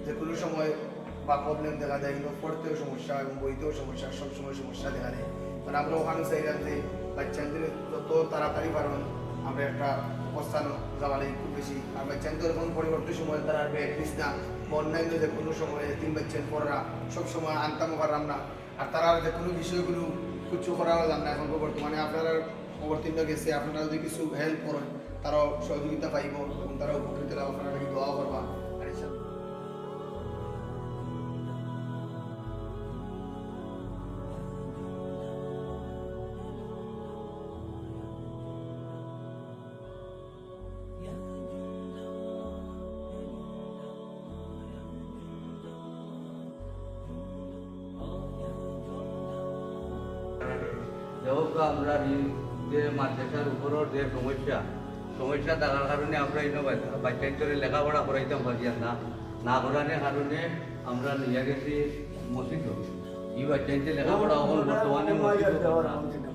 যে কোনো সময় বা প্রবলেম দেখা যায়, কিন্তু পড়তেও সমস্যা এবং বইতেও সমস্যা, সবসময় সমস্যা দেখা দেয়। মানে আমরা ওখানে চাইলাম যে বাচ্চাদের যত তাড়াতাড়ি পারেন আমরা একটা অবস্থান যাওয়া লাগে খুব বেশি। আর বাচ্চাদের এখন পরিবর্তন সময় তারা ব্যাগ নিস না, অন্যান্য যে কোনো সময় তিন বাচ্চার পড়া সবসময় আনতাম পারলাম না। আর তারা যে কোনো বিষয়গুলো কিছু করাও যান না এখন বর্তমানে। আপনারা অবতীর্ণ গেছে, আপনারা যদি কিছু হেল্প করেন তারাও সহযোগিতা পাইব এবং তারা উপকৃত হলে আপনারা নাকি দোয়া করবা। আর এসব যেহেতু আমরা যে মাদ্রাসার উপরের যে সমস্যা থাকার কারণে আমরা এই বাচ্চাদের লেখাপড়া করাইতাম পারিয়াম না করানোর কারণে আমরা নিয়ে গেছি মসজিদ। এই বাচ্চাদের লেখাপড়া এখন বর্তমানে মসজিদ